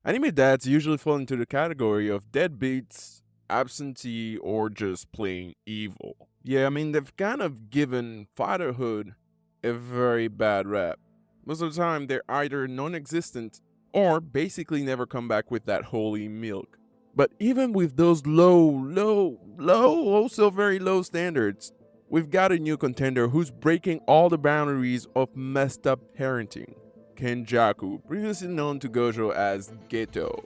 Anime dads usually fall into the category of deadbeats, absentee, or just plain evil. Yeah, I mean, they've kind of given fatherhood a very bad rap. Most of the time, they're either non existent or basically never come back with that holy milk. But even with those also very low standards, we've got a new contender who's breaking all the boundaries of messed up parenting. Kenjaku, previously known to Gojo as Geto.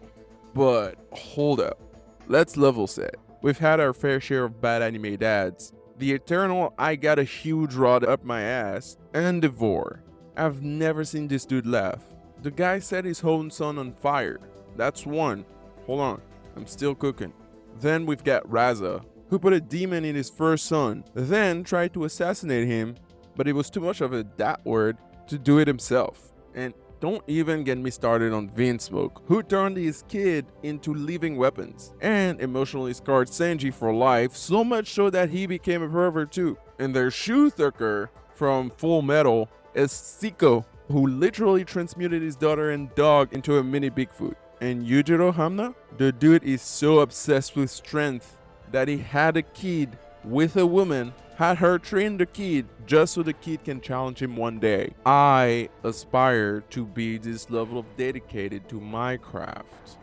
But hold up, let's level set. We've had our fair share of bad anime dads. The eternal I got a huge rod up my ass, and Devore. I've never seen this dude laugh. The guy set his own son on fire. That's one. Hold on, I'm still cooking. Then we've got Raza, who put a demon in his first son, then tried to assassinate him, but it was too much of a that word to do it himself. And don't even get me started on Vinsmoke, who turned his kid into living weapons and emotionally scarred Sanji for life, so much so that he became a pervert too. And their shoe thurker from Full Metal is Siko, who literally transmuted his daughter and dog into a mini Bigfoot. And Yujiro Hamna, the dude is so obsessed with strength that he had a kid with a woman, had her train the kid just so the kid can challenge him one day. I aspire to be this level of dedicated to my craft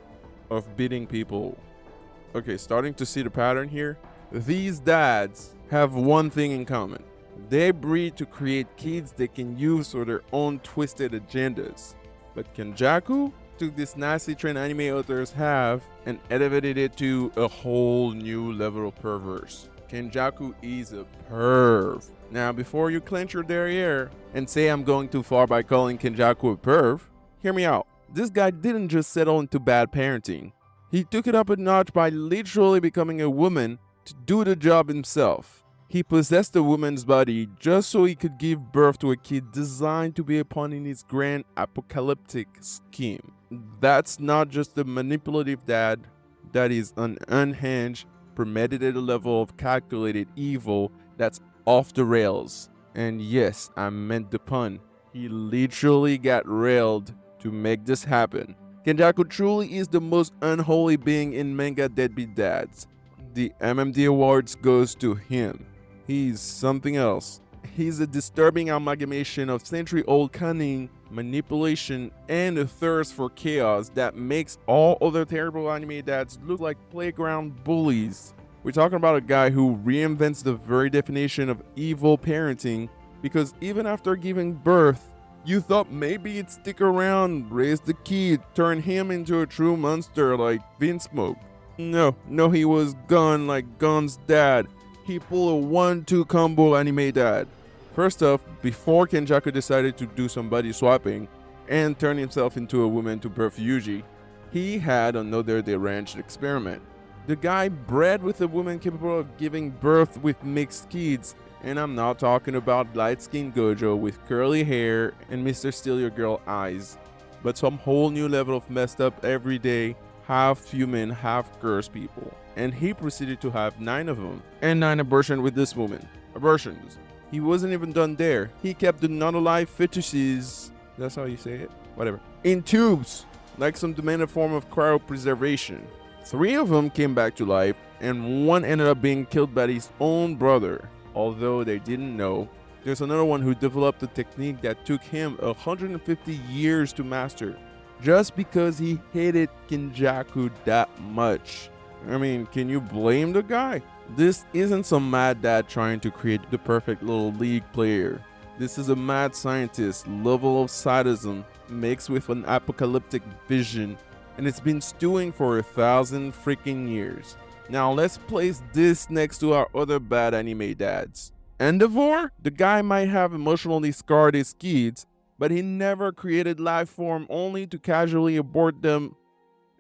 of beating people. Okay, starting to see the pattern here. These dads have one thing in common. They breed to create kids they can use for their own twisted agendas. But Kenjaku took this nicely trained anime authors have and elevated it to a whole new level of perverse. Kenjaku is a perv. Now, before you clench your derriere and say I'm going too far by calling Kenjaku a perv, hear me out. This guy didn't just settle into bad parenting. He took it up a notch by literally becoming a woman to do the job himself. He possessed a woman's body just so he could give birth to a kid designed to be a pawn in his grand apocalyptic scheme. That's not just a manipulative dad, that is an unhinged, premeditated level of calculated evil that's off the rails. And yes, I meant the pun. He literally got railed to make this happen. Kenjaku truly is the most unholy being in manga deadbeat dads. The MMD awards goes to him. He's something else. He's a disturbing amalgamation of century-old cunning, manipulation, and a thirst for chaos that makes all other terrible anime dads look like playground bullies. We're talking about a guy who reinvents the very definition of evil parenting, because even after giving birth, you thought maybe he'd stick around, raise the kid, turn him into a true monster like Vinsmoke. No, he was gone like Gun's dad. He pulled a 1-2 combo anime dad. First off, before Kenjaku decided to do some body swapping and turn himself into a woman to birth Yuji, he had another deranged experiment. The guy bred with a woman capable of giving birth with mixed kids, and I'm not talking about light-skinned Gojo with curly hair and Mr. Steal Your Girl eyes, but some whole new level of messed up everyday, half human, half cursed people. And he proceeded to have 9 of them, and 9 abortions with this woman. Abortions. He wasn't even done there. He kept the non-alive fetuses, that's how you say it? Whatever. In tubes, like some demented form of cryopreservation. 3 of them came back to life, and 1 ended up being killed by his own brother. Although they didn't know, there's another one who developed a technique that took him 150 years to master, just because he hated Kenjaku that much. I mean, can you blame the guy? This isn't some mad dad trying to create the perfect little league player. This is a mad scientist level of sadism mixed with an apocalyptic vision, and it's been stewing for 1,000 freaking years. Now let's place this next to our other bad anime dads. Endeavor? The guy might have emotionally scarred his kids, but he never created life form only to casually abort them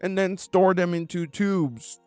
and then store them into tubes.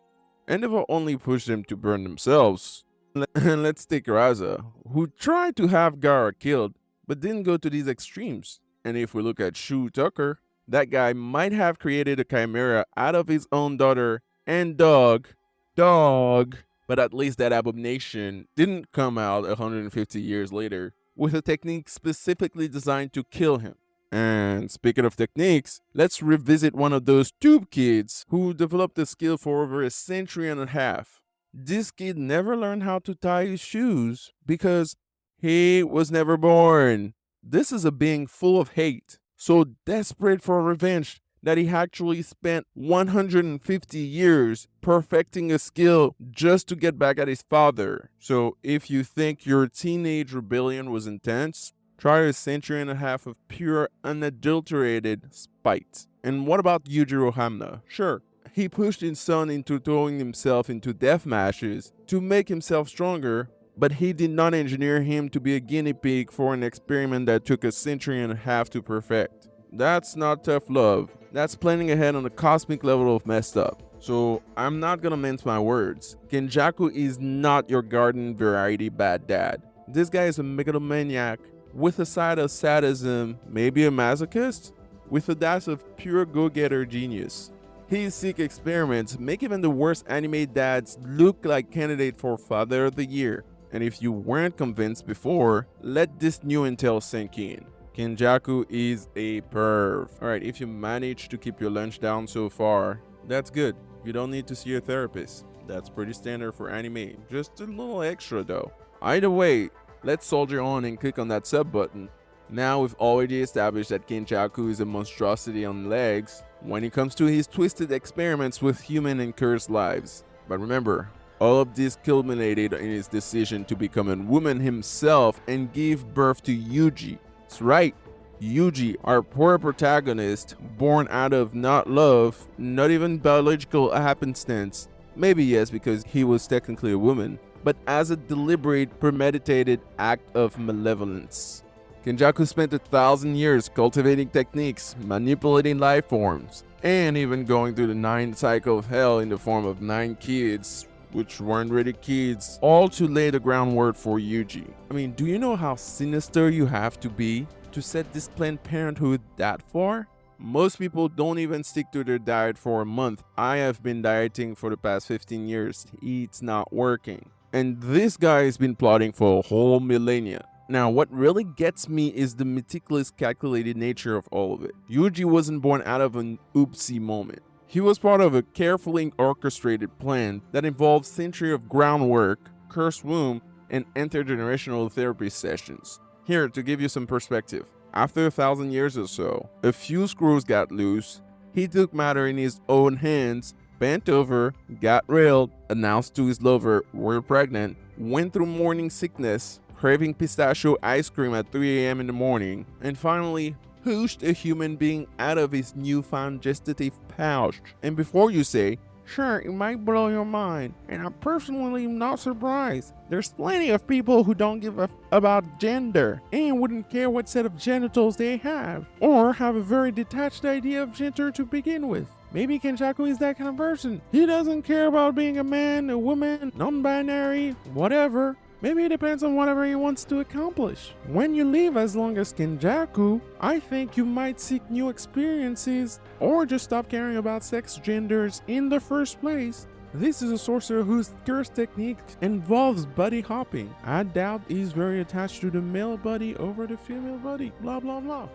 Endeavor only pushed them to burn themselves. And let's take Raza, who tried to have Gara killed, but didn't go to these extremes. And if we look at Shu Tucker, that guy might have created a chimera out of his own daughter and dog, but at least that abomination didn't come out 150 years later with a technique specifically designed to kill him. And speaking of techniques, let's revisit one of those tube kids who developed the skill for over a century and a half. This kid never learned how to tie his shoes because he was never born. This is a being full of hate, so desperate for revenge that he actually spent 150 years perfecting a skill just to get back at his father. So if you think your teenage rebellion was intense, try a century and a half of pure, unadulterated spite. And what about Yuji Hamna? Sure, he pushed his son into throwing himself into death matches to make himself stronger, but he did not engineer him to be a guinea pig for an experiment that took a century and a half to perfect. That's not tough love. That's planning ahead on a cosmic level of messed up. So I'm not gonna mince my words. Kenjaku is not your garden variety bad dad. This guy is a megalomaniac with a side of sadism, maybe a masochist, with a dash of pure go-getter genius. His sick experiments make even the worst anime dads look like candidate for Father of the Year. And if you weren't convinced before, let this new intel sink in. Kenjaku is a perv. Alright, if you manage to keep your lunch down so far, that's good. You don't need to see a therapist. That's pretty standard for anime. Just a little extra though. Either way, let's soldier on and click on that sub button. Now we've already established that Kenjaku is a monstrosity on legs when it comes to his twisted experiments with human and cursed lives. But remember, all of this culminated in his decision to become a woman himself and give birth to Yuji. That's right, Yuji, our poor protagonist, born out of not love, not even biological happenstance. Maybe yes, because he was technically a woman, but as a deliberate, premeditated act of malevolence. Kenjaku spent 1,000 years cultivating techniques, manipulating life forms, and even going through the 9th cycle of hell in the form of 9 kids, which weren't really kids, all to lay the groundwork for Yuji. I mean, do you know how sinister you have to be to set this Planned Parenthood that far? Most people don't even stick to their diet for a month. I have been dieting for the past 15 years. It's not working. And this guy has been plotting for a whole millennia. Now, what really gets me is the meticulous, calculated nature of all of it. Yuji wasn't born out of an oopsie moment. He was part of a carefully orchestrated plan that involved centuries of groundwork, cursed womb, and intergenerational therapy sessions. Here, to give you some perspective, after 1,000 years or so, a few screws got loose, he took matter in his own hands, bent over, got railed, announced to his lover, "We're pregnant," went through morning sickness, craving pistachio ice cream at 3 a.m. in the morning, and finally pushed a human being out of his newfound gestative pouch. And before you say, "Sure, it might blow your mind, and I'm personally not surprised. There's plenty of people who don't give a about gender and wouldn't care what set of genitals they have, or have a very detached idea of gender to begin with. Maybe Kenjaku is that kind of person. He doesn't care about being a man, a woman, non-binary, whatever. Maybe it depends on whatever he wants to accomplish. When you live as long as Kenjaku, I think you might seek new experiences or just stop caring about sex genders in the first place. This is a sorcerer whose curse technique involves body hopping. I doubt he's very attached to the male body over the female body, blah blah blah."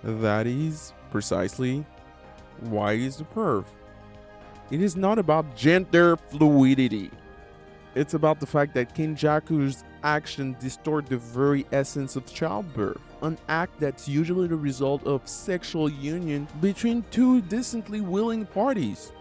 That is precisely why he's a perv. It is not about gender fluidity. It's about the fact that Kenjaku's actions distort the very essence of childbirth, an act that's usually the result of sexual union between two decently willing parties.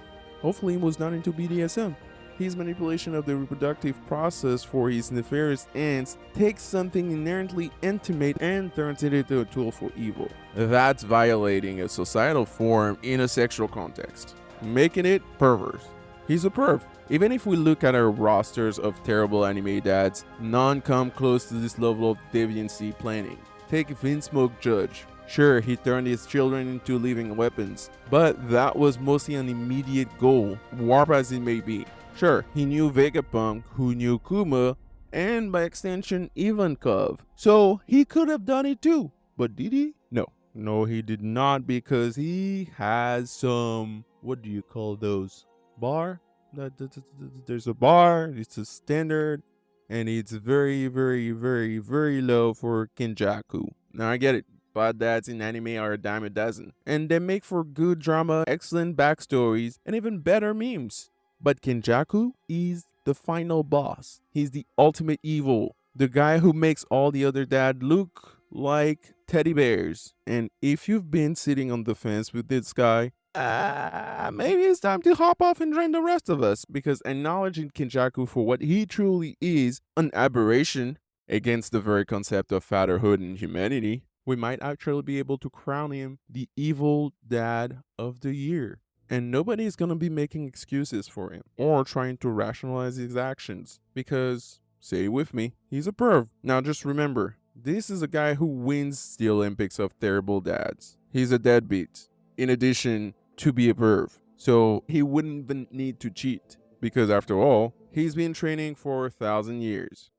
Hopefully he was not into BDSM. His manipulation of the reproductive process for his nefarious ends takes something inherently intimate and turns it into a tool for evil. That's violating a societal form in a sexual context, making it perverse. He's a perv. Even if we look at our rosters of terrible anime dads, none come close to this level of deviancy planning. Take Vince Smoke Judge. Sure, he turned his children into living weapons, but that was mostly an immediate goal, warp as it may be. Sure, he knew Vegapunk, who knew Kuma, and by extension Ivankov, so he could have done it too. But did he? No, he did not, because he has some, what do you call those? Bar? There's a bar, it's a standard, and it's very, very, very, very low for Kenjaku. Now I get it. bad dads in anime are a dime a dozen, and they make for good drama, excellent backstories, and even better memes. But Kenjaku is the final boss. He's the ultimate evil, the guy who makes all the other dads look like teddy bears. And if you've been sitting on the fence with this guy, maybe it's time to hop off and join the rest of us, because acknowledging Kenjaku for what he truly is, an aberration against the very concept of fatherhood and humanity, we might actually be able to crown him the evil dad of the year. And nobody is going to be making excuses for him or trying to rationalize his actions, because, say it with me, he's a perv. Now just remember, this is a guy who wins the Olympics of terrible dads. He's a deadbeat, in addition to be a perv. So he wouldn't even need to cheat, because after all, he's been training for 1,000 years.